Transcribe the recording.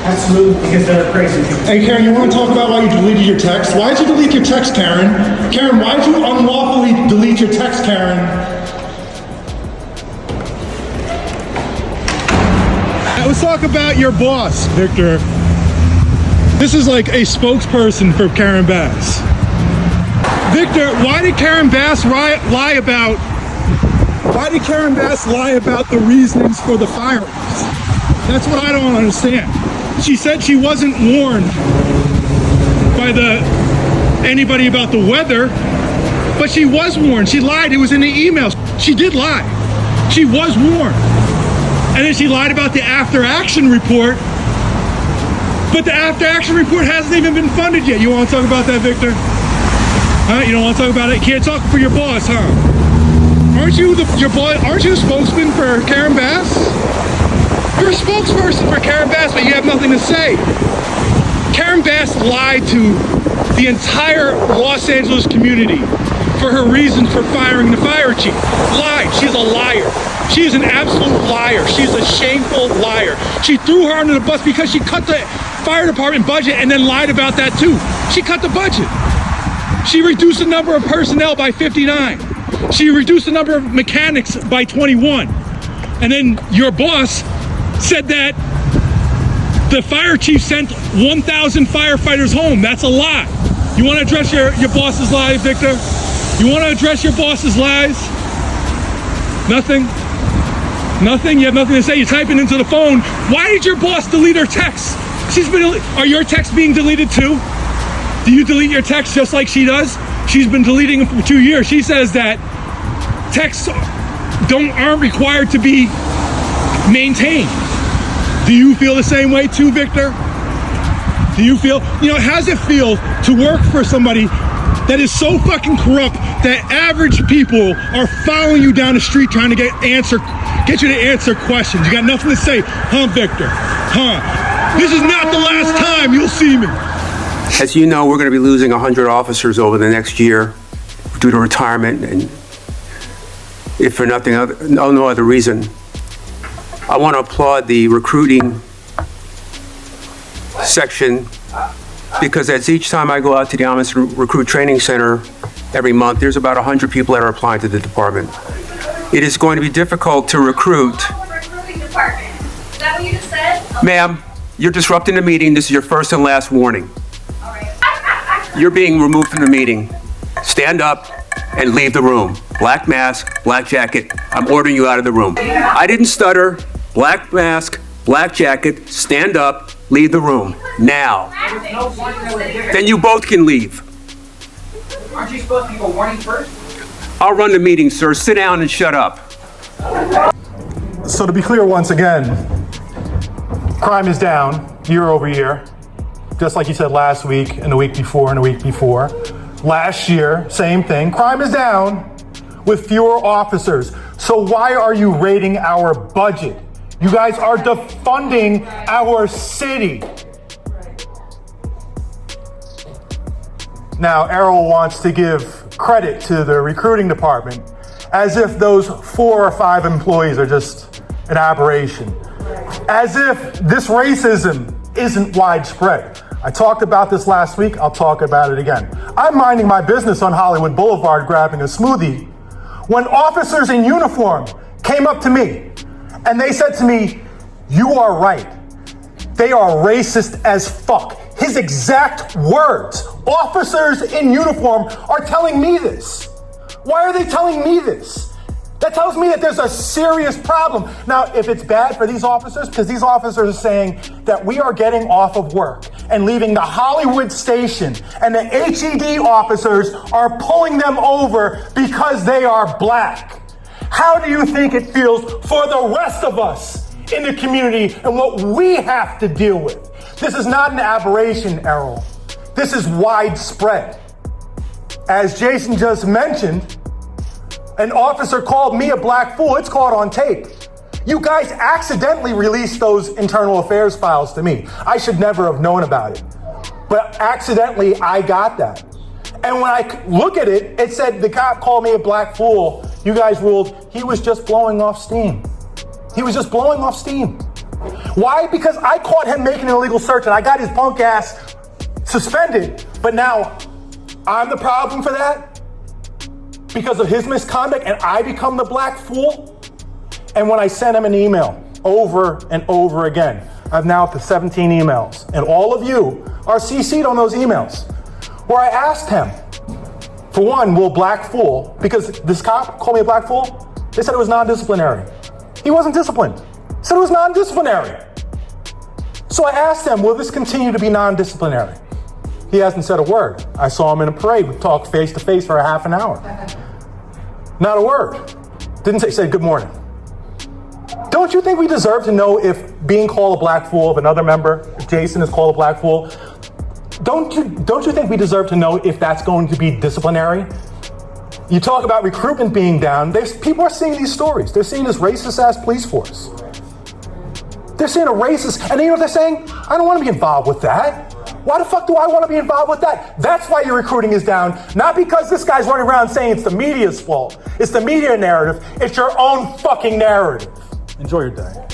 Absolutely, because they're crazy people. Hey, Karen, you want to talk about why you deleted your text? Why did you delete your text, Karen? Karen, why did you unlawfully delete your text, Karen? Let's talk about your boss, Victor. This is like a spokesperson for Karen Bass. Victor, why did Karen Bass lie about the reasonings for the firings? That's what I don't understand. She said she wasn't warned by anybody about the weather, but she was warned. She lied. It was in the email. She did lie. She was warned. And then she lied about the after action report, but the after action report hasn't even been funded yet. You want to talk about that, Victor? Huh? You don't want to talk about it? You can't talk for your boss, huh? Aren't you a spokesman for Karen Bass? You're a spokesperson for Karen Bass, but you have nothing to say. Karen Bass lied to the entire Los Angeles community for her reasons for firing the fire chief. Lied. She's a liar. She is an absolute liar. She's a shameful liar. She threw her under the bus because she cut the fire department budget and then lied about that too. She cut the budget. She reduced the number of personnel by 59. She reduced the number of mechanics by 21. And then your boss said that the fire chief sent 1,000 firefighters home. That's a lie. You want to address your boss's lies, Victor? You want to address your boss's lies? Nothing? Nothing? You have nothing to say? You're typing into the phone. Why did your boss delete her texts? Are your texts being deleted too? Do you delete your texts just like she does? She's been deleting them for 2 years. She says that texts aren't required to be maintained. Do you feel the same way too, Victor? Do you feel, how does it feel to work for somebody that is so fucking corrupt that average people are following you down the street trying to get you to answer questions? You got nothing to say, huh, Victor? Huh? This is not the last time you'll see me. As you know, we're going to be losing 100 officers over the next year due to retirement, and if for no other reason. I want to applaud the recruiting section, because as each time I go out to the Honest Recruit Training Center every month, there's about 100 people that are applying to the department. It is going to be difficult to recruit. Recruiting department. Is that what you just said? Ma'am, you're disrupting the meeting. This is your first and last warning. All right. You're being removed from the meeting. Stand up and leave the room. Black mask, black jacket. I'm ordering you out of the room. I didn't stutter. Black mask, black jacket, stand up, leave the room. Now. Then you both can leave. Aren't you supposed to give a warning first? I'll run the meeting, sir. Sit down and shut up. So to be clear once again, crime is down year over year, just like you said last week and the week before and the week before. Last year, same thing. Crime is down with fewer officers. So why are you raiding our budget? You guys are defunding our city. Now, Errol wants to give credit to the recruiting department as if those 4 or 5 employees are just an aberration. As if this racism isn't widespread. I talked about this last week. I'll talk about it again. I'm minding my business on Hollywood Boulevard grabbing a smoothie when officers in uniform came up to me and they said to me, "You are right. They are racist as fuck." His exact words. Officers in uniform are telling me this. Why are they telling me this? That tells me that there's a serious problem. Now, if it's bad for these officers, because these officers are saying that we are getting off of work and leaving the Hollywood station, and the HED officers are pulling them over because they are black. How do you think it feels for the rest of us in the community and what we have to deal with? This is not an aberration, Errol. This is widespread. As Jason just mentioned, an officer called me a black fool. It's caught on tape. You guys accidentally released those internal affairs files to me. I should never have known about it. But accidentally, I got that. And when I look at it, it said the cop called me a black fool. You guys ruled he was just blowing off steam. He was just blowing off steam. Why? Because I caught him making an illegal search and I got his punk ass suspended. But now I'm the problem for that because of his misconduct and I become the black fool. And when I sent him an email over and over again, I've now up to 17 emails and all of you are CC'd on those emails where I asked him, for one, will black fool, because this cop called me a black fool, they said it was non-disciplinary. He wasn't disciplined. Said it was non-disciplinary. So I asked him, will this continue to be non-disciplinary? He hasn't said a word. I saw him in a parade. We talked face to face for a half an hour. Not a word. Didn't say, said good morning. Don't you think we deserve to know if being called a black fool, if another member, if Jason is called a black fool, don't you think we deserve to know if that's going to be disciplinary? You talk about recruitment being down. People are seeing these stories. They're seeing this racist-ass police force. They're seeing a racist, and you know what they're saying? I don't want to be involved with that. Why the fuck do I want to be involved with that? That's why your recruiting is down. Not because this guy's running around saying it's the media's fault. It's the media narrative. It's your own fucking narrative. Enjoy your day.